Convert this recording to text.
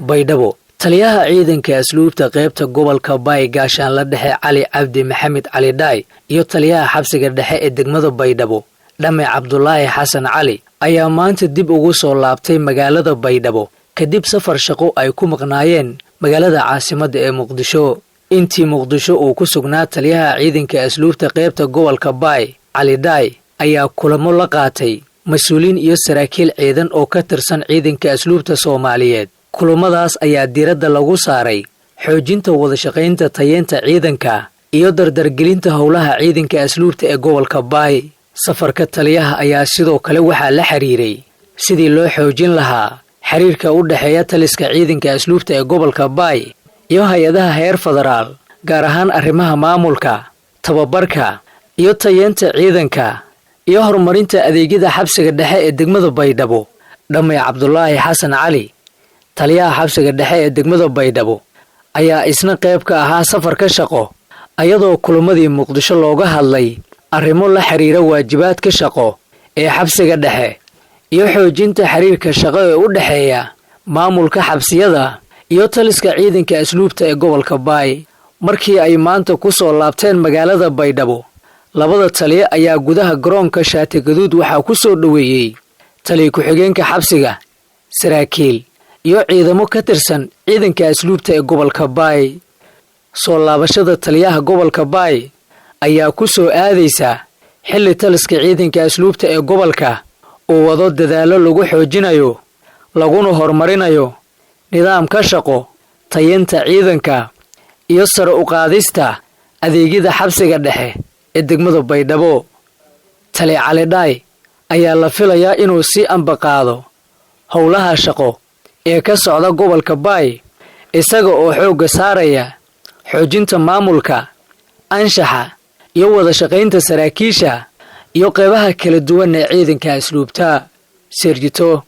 baydhabo. Taliyaha ciidanka asluubta qaybta gobolka Baay gaashaan la dhexe Cali Cabdi Maxamed Cali Dhaay iyo taliyaha xabsiga dhexe ee degmada Baydhabo Dhame Cabdullaahi Xasan Cali ayaa maanta dib ugu soo laabtay magaalada Baydhabo kadib safar shaqo ay ku maqnaayeen magaalada caasimadda ee Muqdisho. intii Muqdisho uu ku sugnaa taliyaha ciidanka asluubta qaybta gobolka Baay Cali Dhaay ayaa kulamo la qaatay mas'uuliin iyo saraakiil ciidan oo ka tirsan ciidanka asluubta Soomaaliyeed. kulamadaas ayaa diiradda lagu saaray xoojinta wada shaqaynta tayeenta ciidanka iyo dardargelinta howlaha ciidanka asluubta ee gobolka Baay. safarka taliyaha ayaa sidoo kale waxaa la xiriiray sidii loo xoojin lahaa xiriirka u dhaxeeya taliska ciidanka asluubta ee gobolka Baay iyo hay'adaha heer federaal, gaar ahaan arrimaha maamulka, tababarka iyo tayeenta ciidanka iyo horumarinta adeegyada xabsiga dhexe ee degmada Baydhabo. Dhame Cabdullaahi Xasan Cali, taliyaha xabsiga dhexe ee degmada Baydhabo, ayaa isna qayb ka ahaa safarka shaqo, ayadoo kulamadii Muqdisho looga hadlay arrimo la xiriira waajibaadka shaqo ee xabsiga dhexe iyo xoojinta xiriirka shaqo ee u dhaxeeya maamulka xabsiyada iyo taliska ciidanka asluubta ee gobolka Baay. markii ay maanta ku soo laabteen magaalada Baydhabo, labada taliye ayaa gudaha garoonka Shaati Gaduud waxaa ku soo dhaweeyay taliye ku-xigeenka xabsiga, saraakiil iyo ciidamo ka tirsan ciidanka asluubta ee gobolka Baay. soo laabashada taliyaha gobolka Baay ayaa ku soo aadaysa xilli taliska ciidanka asluubta ee gobolka uu wado dadaalo lagu xoojinayo laguna horumarinayo nidaamka shaqo, tayeenta ciidanka iyo sare u qaadista adeegyada xabsiga dhexe ee degmada Baydhabo. Taliye Cali Dhaay ayaa la filayaa inuu si ambaqaado howlaha shaqo ee ka socda gobolka Baay, isaga oo xoogga saaraya xoojinta maamulka, anshaxa iyo wada shaqaynta saraakiisha iyo qaybaha kala duwan ee ciidanka asluubta. Sergito